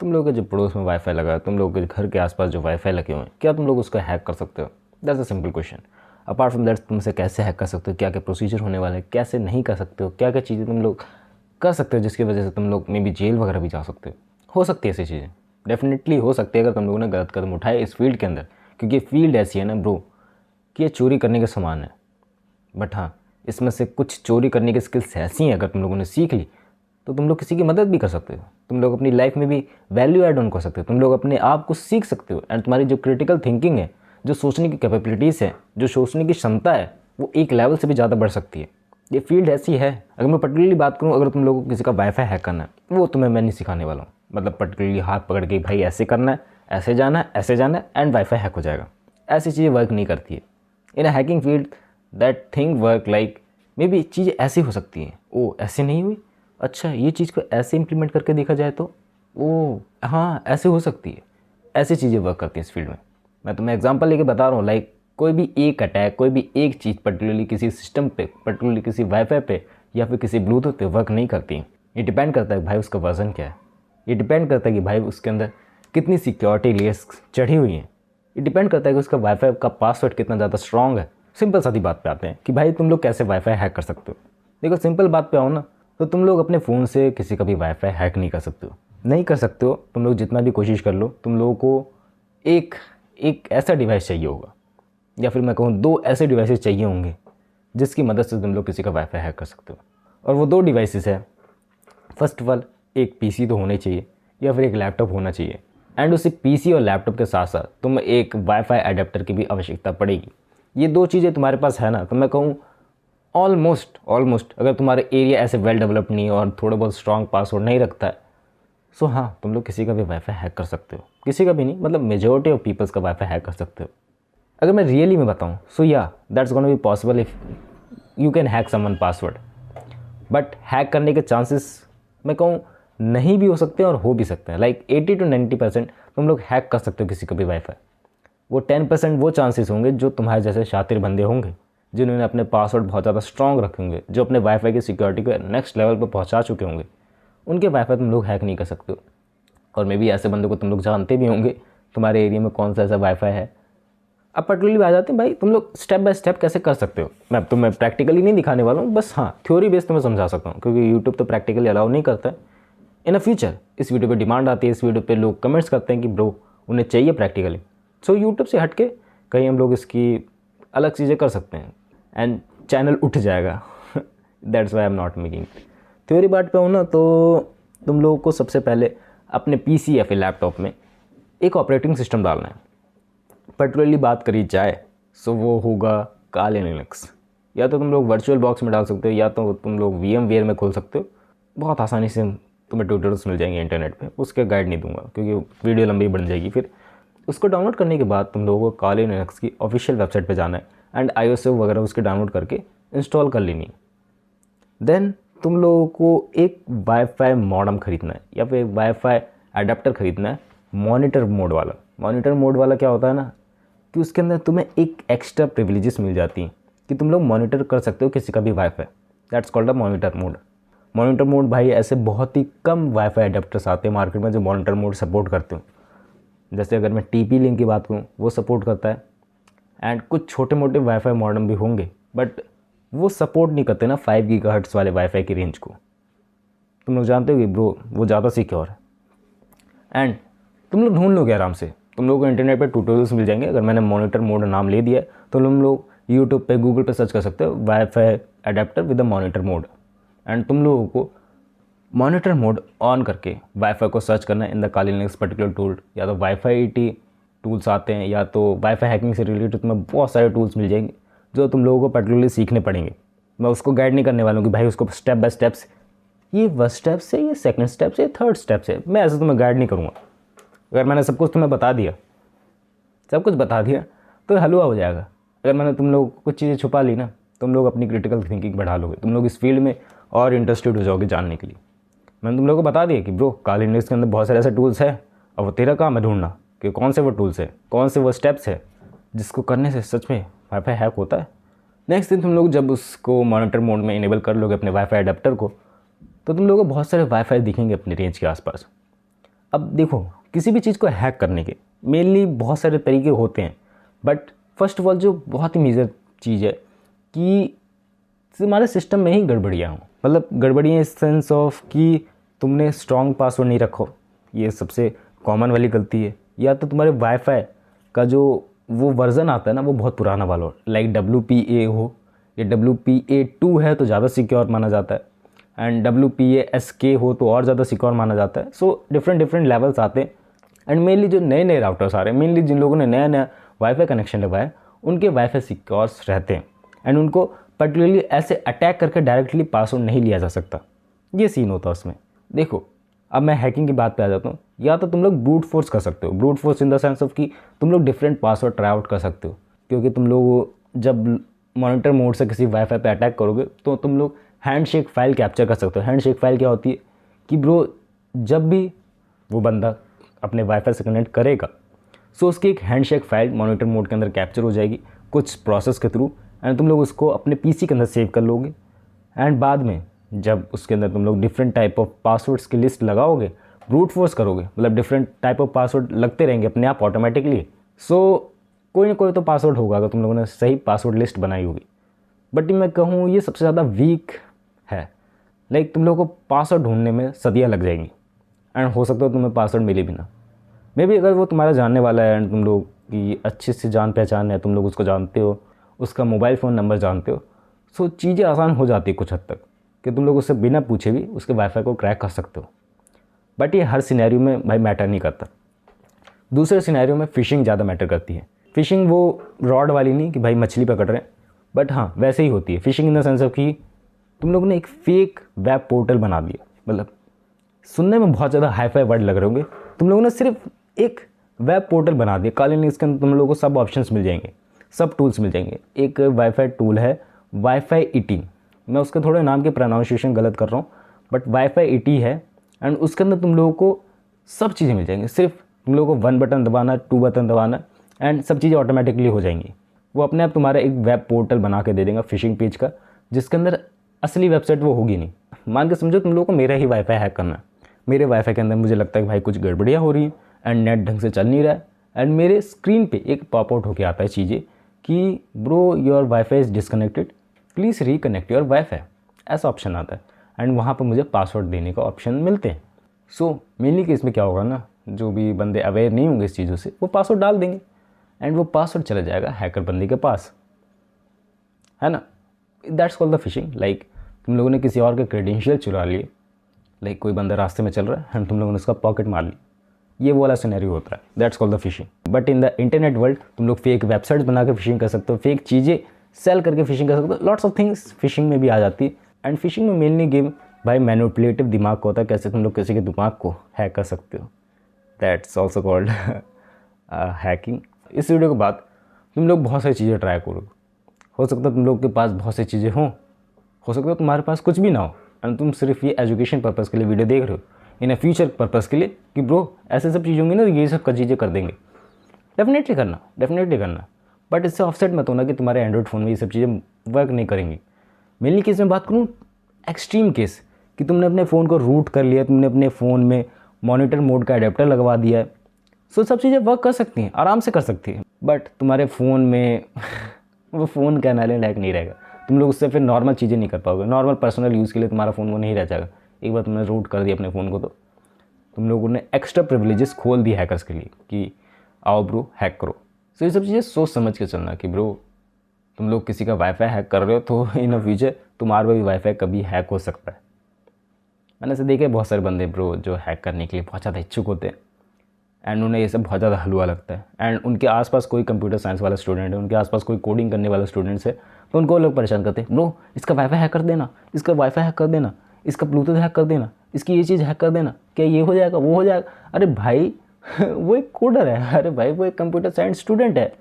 तुम लोगों के जो पड़ोस में वाईफाई लगा है, तुम लोगों के घर के आसपास जो वाईफाई लगे हुए हैं, क्या तुम लोग उसको हैक कर सकते हो? That's a simple question. Apart from that, तुम उसे कैसे हैक कर सकते हो, क्या क्या प्रोसीजर होने वाले हैं, कैसे नहीं कर सकते हो, क्या क्या चीज़ें तुम लोग कर सकते हो जिसकी वजह से तुम लोग मे बी जेल वगैरह भी जा सकते हो सकती है ऐसी चीज़ें। डेफिनेटली हो सकती है अगर तुम लोगों ने गलत कदम उठाए इस फील्ड के अंदर, क्योंकि ये फील्ड ऐसी है ना ब्रो कि ये चोरी करने के समान है। बट हाँ, इसमें से कुछ चोरी करने की स्किल्स ऐसी हैं, अगर तुम लोगों ने सीख ली तो तुम लोग किसी की मदद भी कर सकते हो, तुम लोग अपनी लाइफ में भी वैल्यू ऐड ऑन कर सकते हो, तुम लोग अपने आप को सीख सकते हो। एंड तुम्हारी जो क्रिटिकल थिंकिंग है, जो सोचने की कैपेबिलिटीज़ है, जो सोचने की क्षमता है, वो एक लेवल से भी ज़्यादा बढ़ सकती है। ये फील्ड ऐसी है। अगर मैं पर्टिकुलरली बात करूँ, अगर तुम लोगों को किसी का वाईफाई हैक करना है, वो तुम्हें मैं नहीं सिखाने वाला हूँ। मतलब पर्टिकुलरली हाथ पकड़ के भाई ऐसे करना है, ऐसे जाना है, ऐसे जाना है एंड वाईफाई हैक हो जाएगा, ऐसी चीज़ें वर्क नहीं करती है in a hacking field. That thing work like maybe चीज़ें ऐसी हो सकती हैं, ओ ऐसे नहीं हुई, अच्छा ये चीज़ को ऐसे इम्प्लीमेंट करके देखा जाए तो ओ हाँ ऐसे हो सकती है। ऐसी चीज़ें वर्क करती हैं इस फील्ड में। मैं तुम्हें एग्जांपल लेके बता रहा हूँ। लाइक कोई भी एक अटैक, कोई भी एक चीज़ पर्टिकुलरली किसी सिस्टम पे, पर्टिकुलरली किसी वाईफाई पे या फिर किसी ब्लूटूथ पे वर्क नहीं करती। ये डिपेंड करता है भाई उसका वर्जन क्या है, ये डिपेंड करता है कि भाई उसके अंदर कितनी सिक्योरिटी लेयर्स चढ़ी हुई हैं, ये डिपेंड करता है कि उसका वाईफाई का पासवर्ड कितना ज़्यादा स्ट्रॉन्ग है। सिंपल सादी बात पे आते हैं कि भाई तुम लोग कैसे वाईफाई हैक कर सकते हो। देखो सिंपल बात पे आओ ना, तो तुम लोग अपने फ़ोन से किसी का भी वाईफाई हैक नहीं कर सकते हो, नहीं कर सकते हो। तुम लोग जितना भी कोशिश कर लो, तुम लोगों को एक एक ऐसा डिवाइस चाहिए होगा, या फिर मैं कहूँ 2 ऐसे डिवाइसेस चाहिए होंगे जिसकी मदद से तुम लोग किसी का वाईफाई हैक कर सकते हो। और वो 2 डिवाइसेस है, फर्स्ट ऑफ ऑल एक पीसी तो होना चाहिए या फिर एक लैपटॉप होना चाहिए। एंड उसी पीसी और लैपटॉप के साथ साथ तुम्हें एक वाईफाई अडेप्टर की भी आवश्यकता पड़ेगी। ये 2 चीज़ें तुम्हारे पास है ना, तो मैं कहूँ ऑलमोस्ट अगर तुम्हारे एरिया ऐसे वेल डेवलप्ड नहीं है और थोड़ा बहुत स्ट्रॉन्ग पासवर्ड नहीं रखता है, सो हाँ तुम लोग किसी का भी वाईफाई हैक कर सकते हो। किसी का भी नहीं, मतलब मेजॉरिटी ऑफ पीपल्स का वाईफाई हैक कर सकते हो। अगर मैं रियली में बताऊँ, सो या that's gonna be possible if you can hack someone password. But hack करने के चांसेस मैं कहूँ नहीं भी हो सकते हैं और हो भी सकते हैं। लाइक 80 to 90% तुम लोग हैक कर सकते हो किसी का भी वाईफाई। वो 10% वो चांसेस होंगे जो तुम्हारे जैसे शातिर बंदे होंगे, जिन्होंने अपने पासवर्ड बहुत ज़्यादा स्ट्रॉन्ग रखे होंगे, जो अपने वाईफाई की सिक्योरिटी को नेक्स्ट लेवल पर पहुंचा चुके होंगे, उनके वाईफाई तुम लोग हैक नहीं कर सकते हो। और मे बी ऐसे बंदों को तुम लोग जानते भी होंगे तुम्हारे एरिया में कौन सा ऐसा वाईफाई है। अब पर्टिकुलरली आ जाते हैं भाई तुम लोग स्टेप बाय स्टेप कैसे कर सकते हो। मैं तुम्हें प्रैक्टिकली नहीं दिखाने वाला हूँ, बस हाँ थ्योरी बेस तुम्हें समझा सकता हूँ, क्योंकि यूट्यूब तो प्रैक्टिकली अलाउ नहीं करता है। इन अ फ्यूचर इस वीडियो पे डिमांड आती है, इस वीडियो पे लोग कमेंट्स करते हैं कि ब्रो उन्हें चाहिए प्रैक्टिकली, सो यूट्यूब से हट के कहीं हम लोग इसकी अलग चीज़ें कर सकते हैं एंड चैनल उठ जाएगा। That's why I am not making. Theory बात पे हो ना, तो तुम लोगों को सबसे पहले अपने पीसी या फिर लैपटॉप में एक ऑपरेटिंग सिस्टम डालना है। पर्टिकुलरली बात करी जाए सो वो होगा काली लिनक्स। या तो तुम लोग वर्चुअल बॉक्स में डाल सकते हो, या तो तुम लोग VMware में खोल सकते हो। बहुत आसानी से तुम्हें ट्यूटोरियल्स मिल जाएंगे इंटरनेट पे, उसके गाइड नहीं दूंगा क्योंकि वीडियो लंबी बन जाएगी। फिर उसको डाउनलोड करने के बाद तुम लोगों को काली लिनक्स की ऑफिशियल वेबसाइट पे जाना है एंड iOS वगैरह उसके डाउनलोड करके इंस्टॉल कर लेनी है। देन तुम लोगों को एक वाईफाई मॉडेम खरीदना है या फिर वाईफाई अडेप्टर खरीदना है, मॉनिटर मोड वाला। मॉनिटर मोड वाला क्या होता है ना कि उसके अंदर तुम्हें एक एक्स्ट्रा प्रिविलेजेस मिल जाती हैं कि तुम लोग मॉनिटर कर सकते हो किसी का भी wifi. That's called a monitor mode. Monitor mode भाई ऐसे बहुत ही कम वाईफाई अडेप्टर्स आते हैं मार्केट में जो मॉनिटर मोड सपोर्ट करते हो। जैसे अगर मैं TP लिंक की बात करूँ, वो सपोर्ट करता है। एंड कुछ छोटे मोटे वाईफाई मॉडेम भी होंगे, बट वो सपोर्ट नहीं करते ना 5 गीगाहर्ट्ज़ वाले वाईफाई की रेंज को। तुम लोग जानते हो कि ब्रो वो ज़्यादा सिक्योर है। एंड तुम लोग ढूंढ लोगे आराम से, तुम लोगों को इंटरनेट पे ट्यूटोरियल्स मिल जाएंगे। अगर मैंने मॉनिटर मोड नाम ले दिया है तो तुम लोग यूट्यूब पे, गूगल पे सर्च कर सकते हो wifi adapter with the monitor mode. And तुम लोगों को मॉनिटर मोड ऑन करके वाईफाई को सर्च करना है in the Kali Linux particular tool. या तो वाईफाई टी टूल्स आते हैं, या तो वाईफाई हैकिंग से रिलेटेड तुम्हें बहुत सारे टूल्स मिल जाएंगे जो तुम लोगों को पर्टिकुलरली सीखने पड़ेंगे। मैं उसको गाइड नहीं करने वाला हूँ कि भाई उसको स्टेप बाय स्टेप्स, ये फर्स्ट स्टेप से, ये सेकंड स्टेप से, थर्ड स्टेप से, मैं ऐसे तुम्हें गाइड नहीं करूँगा। अगर मैंने सब कुछ तुम्हें बता दिया, सब कुछ बता दिया तो हलवा हो जाएगा। अगर मैंने तुम लोग कुछ चीज़ें छुपा ली ना, तुम लोग अपनी क्रिटिकल थिंकिंग बढ़ा लोगे, तुम लोग इस फील्ड में और इंटरेस्टेड हो जाओगे जानने के लिए। मैंने तुम लोगों को बता दिया कि ब्रो काली लिनक्स के अंदर बहुत सारे ऐसे टूल्स हैं, और वो तेरा काम है ढूंढना कि कौन से वो टूल्स है, कौन से वो स्टेप्स है जिसको करने से सच में वाईफाई हैक होता है। नेक्स्ट दिन तुम लोग जब उसको मॉनिटर मोड में इनेबल कर लोगे अपने वाईफाई अडेप्टर को, तो तुम लोगों को बहुत सारे वाईफाई दिखेंगे अपने रेंज के आसपास। अब देखो, किसी भी चीज़ को हैक करने के मेनली बहुत सारे तरीके होते हैं, बट फर्स्ट ऑफ ऑल जो बहुत ही मेजर चीज़ है कि हमारे सिस्टम में ही गड़बड़ियाँ हों। मतलब गड़बड़ियाँ इस सेंस ऑफ कि तुमने स्ट्रॉन्ग पासवर्ड नहीं रखो, ये सबसे कॉमन वाली गलती है। या तो तुम्हारे वाईफाई का जो वो वर्ज़न आता है ना, वो बहुत पुराना वाला हो, लाइक WPA हो या WPA2 है तो ज़्यादा सिक्योर माना जाता है, एंड WPA-SK हो तो और ज़्यादा सिक्योर माना जाता है। सो डिफरेंट लेवल्स आते हैं। एंड मेनली जो नए नए राउटर्स आ रहे हैं, मेनली जिन लोगों ने नया नया वाईफाई कनेक्शन लगवाया है, उनके वाईफाई सिक्योर्स रहते हैं, एंड उनको पर्टिकुलरली ऐसे अटैक करके डायरेक्टली पासवर्ड नहीं लिया जा सकता। ये सीन होता है उसमें। देखो, अब मैं हैकिंग की बात पे आ जाता हूँ। या तो तुम लोग ब्रूट फोर्स कर सकते हो, brute force in the sense of कि तुम लोग डिफरेंट पासवर्ड ट्राई आउट कर सकते हो, क्योंकि तुम लोग जब मॉनिटर मोड से किसी वाईफाई पे अटैक करोगे तो तुम लोग हैंडशेक फाइल कैप्चर कर सकते हो। हैंडशेक फाइल क्या होती है कि ब्रो, जब भी वो बंदा अपने वाईफाई से कनेक्ट करेगा, सो उसकी एक हैंडशेक फाइल मॉनिटर मोड के अंदर कैप्चर हो जाएगी कुछ प्रोसेस के थ्रू, एंड तुम लोग उसको अपने पीसी के अंदर सेव कर लोगे। एंड बाद में जब उसके अंदर तुम लोग डिफरेंट टाइप ऑफ पासवर्ड्स की लिस्ट लगाओगे, ब्रूट फोर्स करोगे, मतलब डिफरेंट टाइप ऑफ पासवर्ड लगते रहेंगे अपने आप ऑटोमेटिकली। सो कोई ना कोई तो पासवर्ड होगा अगर तुम लोगों ने सही पासवर्ड लिस्ट बनाई होगी। बट मैं कहूँ ये सबसे ज़्यादा वीक है। लाइक तुम लोगों को पासवर्ड ढूंढने में सदियाँ लग जाएंगी, एंड हो सकता है तुम्हें पासवर्ड मिले भी ना। मे बी अगर वो तुम्हारा जानने वाला है एंड तुम लोग की अच्छे से जान पहचान है, तुम लोग उसको जानते हो, उसका मोबाइल फ़ोन नंबर जानते हो, सो चीज़ें आसान हो जाती है कुछ हद तक कि तुम लोग उससे बिना पूछे भी उसके वाईफाई को क्रैक कर सकते हो। बट ये हर सिनेरियो में भाई मैटर नहीं करता। दूसरे सिनेरियो में फ़िशिंग ज़्यादा मैटर करती है। फ़िशिंग वो रॉड वाली नहीं कि भाई मछली पकड़ रहे हैं, बट हाँ वैसे ही होती है phishing in the sense of कि तुम लोगों ने एक फेक वेब पोर्टल बना दिया। मतलब सुनने में बहुत ज़्यादा हाई फाई वर्ड लग रहे होंगे, तुम लोगों ने सिर्फ एक वेब पोर्टल बना दिया। काली इसके अंदर तुम लोगों को सब ऑप्शंस मिल जाएंगे, सब टूल्स मिल जाएंगे। एक वाईफाई टूल है वाईफाई ET, मैं उसके थोड़े नाम के प्रोनाउंसिएशन गलत कर रहा हूँ, बट वाईफाई ET है, एंड उसके अंदर तुम लोगों को सब चीज़ें मिल जाएंगी। सिर्फ तुम लोगों को 1 बटन दबाना, 2 बटन दबाना, एंड सब चीज़ें ऑटोमेटिकली हो जाएंगी। वो अपने आप तुम्हारा एक वेब पोर्टल बना के दे देगा फिशिंग पेज का, जिसके अंदर असली वेबसाइट वो होगी नहीं। मान के समझो तुम लोगों को मेरा ही वाईफाई हैक करना है। मेरे वाईफाई के अंदर मुझे लगता है कि भाई कुछ गड़बड़ियाँ हो रही हैं एंड नेट ढंग से चल नहीं रहा है, एंड मेरे स्क्रीन पे एक पॉप आउट होके आता है चीज़ें कि bro your wifi is disconnected, please reconnect your wifi, ऐसा ऑप्शन आता है, एंड वहाँ पर मुझे पासवर्ड देने का ऑप्शन मिलते हैं। सो मेनली केस में क्या होगा ना, जो भी बंदे अवेयर नहीं होंगे इस चीज़ों से, वो पासवर्ड डाल देंगे एंड वो पासवर्ड चला जाएगा हैकर बंदे के पास, है ना। That's called the fishing. Like तुम लोगों ने किसी और के क्रेडेंशियल चुरा लिए, लाइक कोई बंदा रास्ते में चल रहा है एंड तुम लोगों ने उसका पॉकेट मार ली, ये वो वाला सिनेरियो होता है। That's called the fishing. But in the internet world तुम लोग फेक वेबसाइट्स बना के फिशिंग कर सकते हो, फेक चीज़ें सेल करके फिशिंग कर सकते हो, लॉट्स ऑफ थिंग्स फिशिंग में भी आ जाती है। एंड फिशिंग में मेनली गेम भाई मैनिपुलेटिव दिमाग का होता है, कैसे तुम लोग किसी के दिमाग को हैक कर सकते हो। That's also called hacking. इस वीडियो के बाद तुम लोग बहुत सारी चीज़ें ट्राई करोगे। हो सकता है तुम लोग के पास बहुत सी चीज़ें हों, हो सकता है तुम्हारे पास कुछ भी ना हो, एंड तुम सिर्फ ये एजुकेशन पर्पज़ के लिए वीडियो देख रहे हो, इन अ फ्यूचर पर्पज़ के लिए कि ब्रो ऐसे सब चीज़ होंगी ना, ये सब चीज़ें कर देंगे। डेफिनेटली करना, बट इससे ऑफसेट मत होना कि तुम्हारे एंड्रॉइड फ़ोन में ये सब चीज़ें वर्क नहीं करेंगी। मेनली केस में बात करूँ, एक्सट्रीम केस कि तुमने अपने फ़ोन को रूट कर लिया, तुमने अपने फ़ोन में मॉनिटर मोड का अडेप्टर लगवा दिया है, सो सब चीज़ें वर्क कर सकती हैं, आराम से कर सकती हैं, बट तुम्हारे फ़ोन में वो फ़ोन कहलाने लायक नहीं रहेगा। तुम लोग उससे फिर नॉर्मल चीज़ें नहीं कर पाओगे, नॉर्मल पर्सनल यूज़ के लिए तुम्हारा फ़ोन वो नहीं रह जाएगा। एक बार तुमने रूट कर दिया अपने फ़ोन को, तो तुम लोगों ने एक्स्ट्रा प्रिविलेजेस खोल दी हैकर्स के लिए कि आओ ब्रो हैक करो। सो ये सब चीज़ें सोच समझ के चलना कि ब्रो तुम लोग किसी का वाईफाई हैक कर रहे हो तो इन अ फ्यूचर तुम्हारा भी वाईफाई कभी हैक हो सकता है। मैंने ऐसे देखे बहुत सारे बंदे ब्रो जो हैक करने के लिए बहुत ज़्यादा इच्छुक होते हैं, एंड उन्हें ये सब बहुत ज़्यादा हलवा लगता है, एंड उनके आसपास कोई कंप्यूटर साइंस वाला स्टूडेंट है, उनके आसपास कोई कोडिंग करने वाला स्टूडेंट्स है, तो उनको लोग परेशान करते हैं, ब्रो इसका वाईफाई हैक कर देना, इसका वाईफाई हैक कर देना, इसका ब्लूटूथ हैक कर देना, इसकी ये चीज़ हैक कर देना, क्या ये हो जाएगा वो हो जाएगा। अरे भाई वो एक कोडर है, अरे भाई वो एक कंप्यूटर साइंस स्टूडेंट है,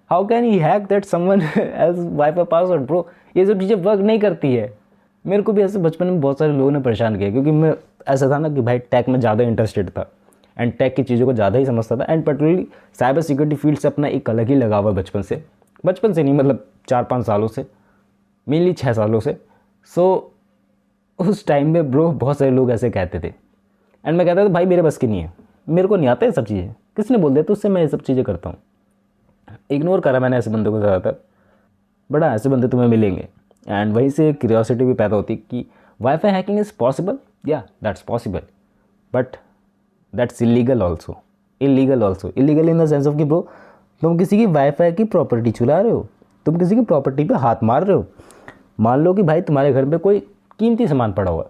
how can he hack that someone as wifi password. Bro ये सब चीज़ें वर्क नहीं करती है। मेरे को भी ऐसे बचपन में बहुत सारे लोगों ने परेशान किया, क्योंकि मैं ऐसा था ना कि भाई टेक में ज़्यादा इंटरेस्टेड था एंड टेक की चीज़ों को ज़्यादा ही समझता था, and particularly cyber security field से अपना एक अलग ही लगाव है बचपन से नहीं, मतलब 4-5 सालों से, मेनली 6 सालों से। सो उस टाइम में ब्रो बहुत सारे लोग ऐसे कहते थे, एंड मैं कहता था भाई मेरे बस की नहीं है, मेरे को नहीं आता ये सब चीज़ें, किसने बोल दिया तो उससे मैं ये सब चीज़ें करता हूँ। इग्नोर करा मैंने ऐसे बंदों को ज़्यादातर, बट ऐसे बंदे तुम्हें मिलेंगे। एंड वहीं से क्यूरियोसिटी भी पैदा होती कि वाईफाई हैकिंग इज़ पॉसिबल, या that's possible, but that's illegal also. Illegal in the sense of कि ब्रो तुम किसी की वाईफाई की प्रॉपर्टी चुरा रहे हो, तुम किसी की प्रॉपर्टी पे हाथ मार रहे हो। मान लो कि भाई तुम्हारे घर पे कोई कीमती सामान पड़ा हुआ है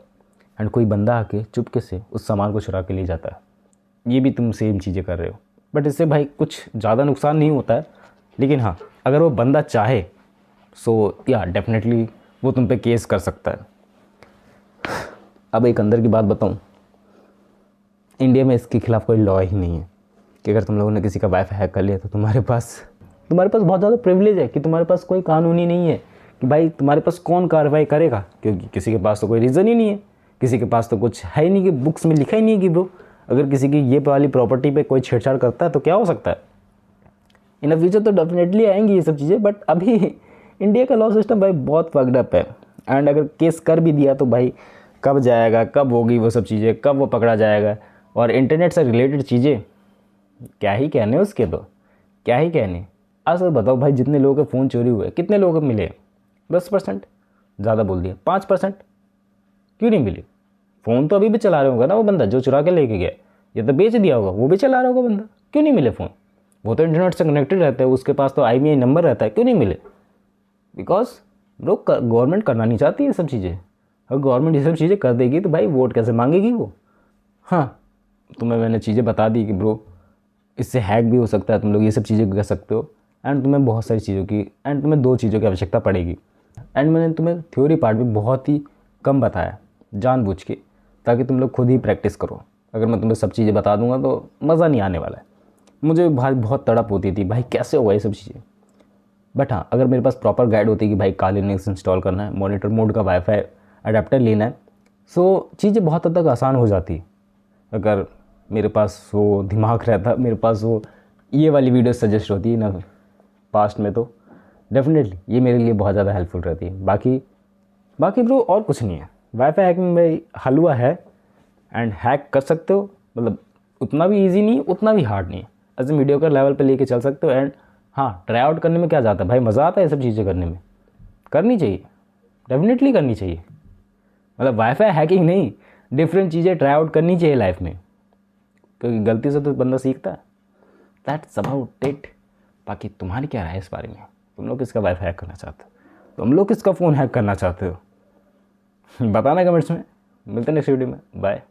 एंड कोई बंदा आके चुपके से उस सामान को चुरा के ले जाता है, ये भी तुम सेम चीज़ें कर रहे हो। बट इससे भाई कुछ ज़्यादा नुकसान नहीं होता है, लेकिन हाँ अगर वो बंदा चाहे सो या डेफिनेटली वो तुम पे केस कर सकता है। अब एक अंदर की बात बताऊँ, इंडिया में इसके खिलाफ़ कोई लॉ ही नहीं है कि अगर तुम लोगों ने किसी का वाईफाई हैक कर लिया तो तुम्हारे पास बहुत ज़्यादा प्रिविलेज है कि तुम्हारे पास कोई कानूनी नहीं है कि भाई तुम्हारे पास कौन कार्रवाई करेगा, क्योंकि किसी के पास तो कोई रीज़न ही नहीं है, किसी के पास तो कुछ है ही नहीं कि बुक्स में लिखा ही नहीं है कि ब्रो अगर किसी की ये वाली प्रॉपर्टी पे कोई छेड़छाड़ करता है तो क्या हो सकता है। इन द फ्यूचर तो डेफिनेटली आएंगी ये सब चीज़ें, बट अभी इंडिया का लॉ सिस्टम भाई बहुत फक्ड अप है। एंड अगर केस कर भी दिया तो भाई कब जाएगा, कब होगी वो सब चीज़ें, कब वो पकड़ा जाएगा। और इंटरनेट से रिलेटेड चीज़ें क्या ही कहने उसके, तो क्या ही कहने। आज तो बताओ भाई जितने लोगों के फ़ोन चोरी हुए कितने लोगों को मिले, 10%, ज़्यादा बोल दिया 5%, क्यों नहीं मिले। फ़ोन तो अभी भी चला रहा होगा ना वो बंदा जो चुरा के लेके गया, या तो बेच दिया होगा, वो भी चला रहा होगा बंदा, क्यों नहीं मिले फ़ोन। वो तो इंटरनेट से कनेक्टेड रहता है, उसके पास तो IMEI नंबर रहता है, क्यों नहीं मिले। बिकॉज लोग गवर्नमेंट करना नहीं चाहती ये सब चीज़ें। अगर गवर्नमेंट ये सब चीज़ें कर देगी तो भाई वोट कैसे मांगेगी वो। हाँ तुम्हें मैंने चीज़ें बता दी कि ब्रो इससे हैक भी हो सकता है, तुम लोग ये सब चीज़ें कर सकते हो। एंड तुम्हें बहुत सारी चीज़ों की एंड तुम्हें 2 चीज़ों की आवश्यकता पड़ेगी। एंड मैंने तुम्हें थ्योरी पार्ट भी बहुत ही कम बताया जानबूझ के, ताकि तुम लोग खुद ही प्रैक्टिस करो। अगर मैं तुम्हें सब चीज़ें बता दूंगा तो मज़ा नहीं आने वाला है। मुझे भाई बहुत तड़प होती थी भाई कैसे होगा ये सब चीज़ें। बट हाँ अगर मेरे पास प्रॉपर गाइड होती कि भाई काली लिनक्स इंस्टॉल करना है, मॉनिटर मोड का वाईफाई अडेप्टर लेना है, सो चीज़ें बहुत हद तक आसान हो जाती। अगर मेरे पास वो दिमाग रहता, मेरे पास वो ये वाली वीडियो सजेस्ट होती है ना पास्ट में, तो डेफिनेटली ये मेरे लिए बहुत ज़्यादा हेल्पफुल रहती है। बाकी ब्रो और कुछ नहीं है। वाईफाई हैकिंग में हलवा है एंड हैक कर सकते हो, मतलब उतना भी इजी नहीं उतना भी हार्ड नहीं है, ऐसे मीडियोकर लेवल पे लेके चल सकते हो। एंड हाँ ट्राई आउट करने में क्या जाता है भाई, मज़ा आता है ये सब चीज़ें करने में, करनी चाहिए, डेफिनेटली करनी चाहिए। मतलब वाईफाई हैकिंग नहीं, डिफरेंट चीज़ें ट्राई आउट करनी चाहिए लाइफ में, क्योंकि गलती से तो बंदा सीखता है। That's about it. बाकी तुम्हारी क्या राय है इस बारे में, तुम लोग किसका वाईफाई हैक करना चाहते हो, तुम लोग किसका फ़ोन हैक करना चाहते हो, बताना कमेंट्स में। मिलते हैं नेक्स्ट वीडियो में, बाय।